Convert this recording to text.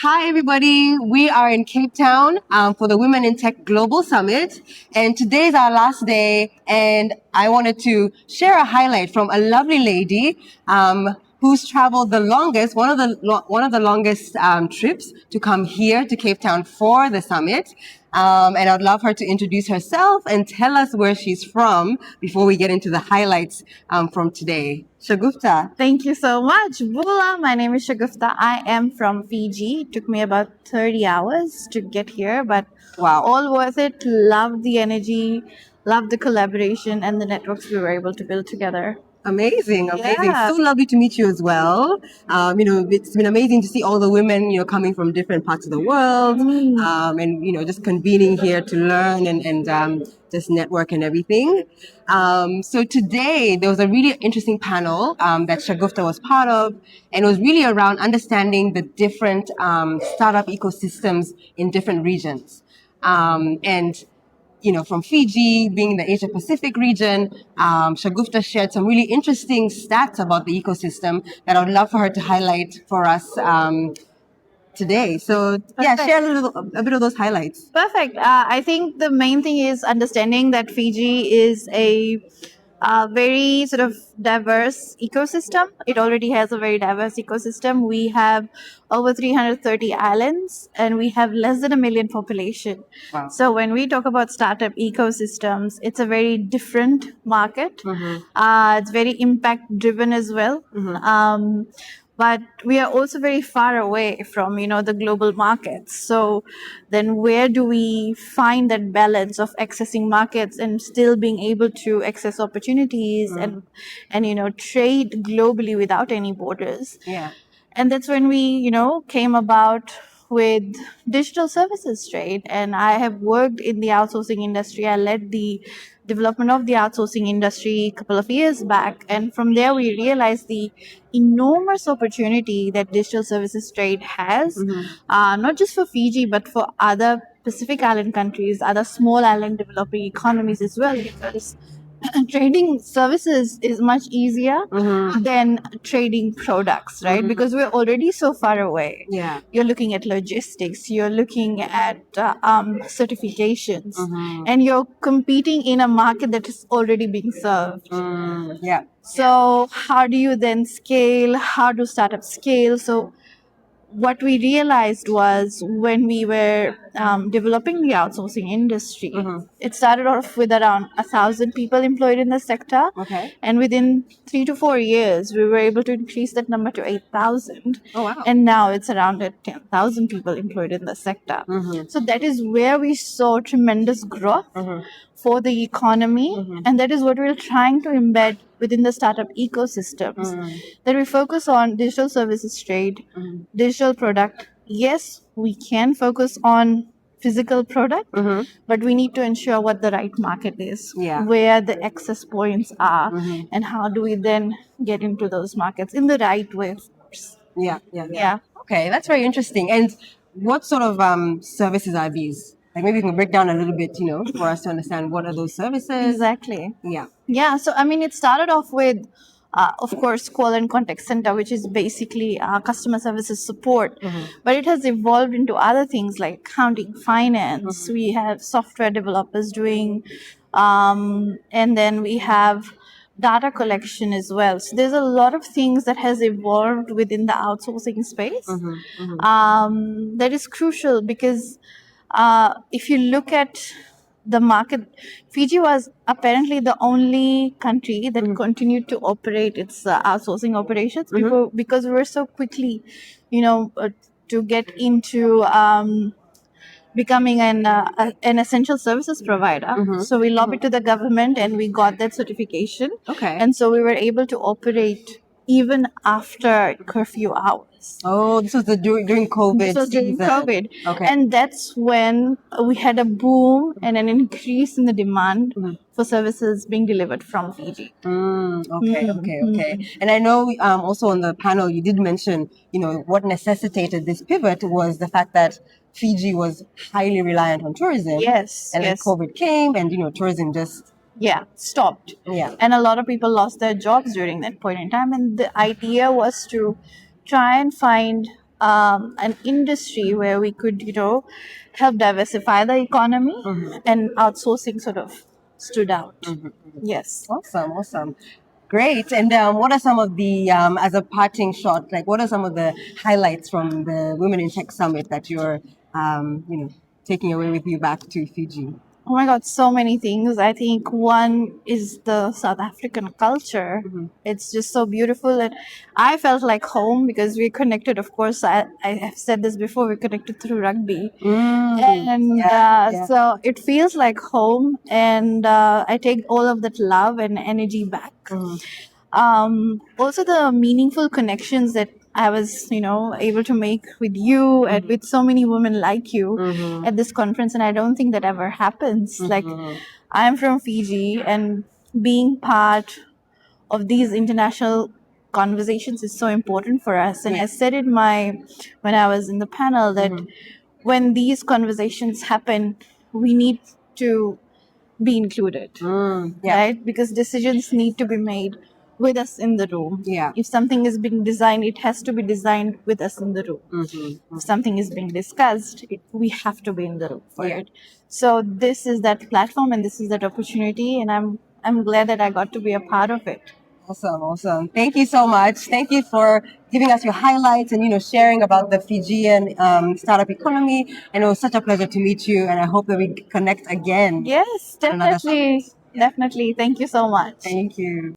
Hi, everybody. We are in Cape Town for the Women in Tech Global Summit. And today is our last day. And I wanted to share a highlight from a lovely lady who's traveled the longest, one of the longest trips to come here to Cape Town for the summit. And I'd love her to introduce herself and tell us where she's from before we get into the highlights from today. Shagufta. Thank you so much. Bula, my name is Shagufta. I am from Fiji. It took me about 30 hours to get here, but Wow. all worth it. Loved the energy, loved the collaboration and the networks we were able to build together. Amazing. Yeah. So lovely to meet you as well. It's been amazing to see all the women, coming from different parts of the world, and just convening here to learn and just network and everything. So today there was a really interesting panel that Shagufta was part of, and it was really around understanding the different startup ecosystems in different regions. And from Fiji, being in the Asia Pacific region, Shagufta shared some really interesting stats about the ecosystem that I would love for her to highlight for us today. So, yeah, Perfect. share a bit of those highlights. Perfect. I think the main thing is understanding that Fiji is a very sort of diverse ecosystem. It already has a very diverse ecosystem. We have over 330 islands and we have less than 1 million population. Wow. So when we talk about startup ecosystems, it's a very different market. It's very impact driven as well. But we are also very far away from the global markets. So then where do we find that balance of accessing markets and still being able to access opportunities and trade globally without any borders? Yeah. And that's when we came about with digital services trade. And I have worked in the outsourcing industry. I led the development of the outsourcing industry a couple of years back. And from there, we realized the enormous opportunity that digital services trade has, not just for Fiji, but for other Pacific Island countries, other small island developing economies as well, because trading services is much easier than trading products, right? Because we're already so far away. Yeah. You're looking at logistics, you're looking at certifications, and you're competing in a market that is already being served. Yeah. So, how do you then scale? How do startups scale? So, what we realized was when we were developing the outsourcing industry, it started off with around 1,000 people employed in the sector. Okay. And within 3 to 4 years, we were able to increase that number to 8,000. Oh, wow. And now it's around 10,000 people employed in the sector. So that is where we saw tremendous growth for the economy. And that is what we're trying to embed within the startup ecosystems, that we focus on digital services trade, digital product. Yes, we can focus on physical product, but we need to ensure what the right market is, where the access points are, and how do we then get into those markets in the right way, of course. Yeah. Okay, that's very interesting. And what sort of services are these? Like maybe you can break down a little bit, for us to understand what are those services. Exactly. Yeah. So I mean, it started off with, of course, call and contact center, which is basically customer services support. But it has evolved into other things like accounting, finance. We have software developers doing, and then we have data collection as well. So there's a lot of things that has evolved within the outsourcing space. That is crucial because if you look at the market, Fiji was apparently the only country that continued to operate its outsourcing operations because we were so quickly, to get into becoming an essential services provider. So we lobbied to the government and we got that certification. Okay. And so we were able to operate even after curfew hours. Oh, this was during COVID. This was during season. COVID. Okay. And that's when we had a boom and an increase in the demand for services being delivered from Fiji. Okay. And I know also on the panel you did mention, what necessitated this pivot was the fact that Fiji was highly reliant on tourism. Yes. And then COVID came and, tourism just stopped. Yeah. And a lot of people lost their jobs during that point in time. And the idea was to try and find an industry where we could, help diversify the economy, and outsourcing sort of stood out. Yes. Awesome, awesome. Great. And what are some of the, as a parting shot, like what are some of the highlights from the Women in Tech Summit that you're, taking away with you back to Fiji? Oh my God, so many things. I think one is the South African culture. It's just so beautiful. And I felt like home because we're connected. Of course, I have said this before, we're connected through rugby. And so it feels like home. And I take all of that love and energy back. Also, the meaningful connections that I was, able to make with you and with so many women like you at this conference. And I don't think that ever happens. Like, I'm from Fiji, and being part of these international conversations is so important for us. And I said it when I was in the panel that when these conversations happen, we need to be included, right? Because decisions need to be made with us in the room. If something is being designed, it has to be designed with us in the room. If something is being discussed, we have to be in the room for it. So this is that platform, and this is that opportunity, and I'm glad that I got to be a part of it. Awesome, awesome. Thank you so much. Thank you for giving us your highlights and sharing about the Fijian startup economy. And it was such a pleasure to meet you. And I hope that we connect again. Yes, definitely, definitely. Thank you so much. Thank you.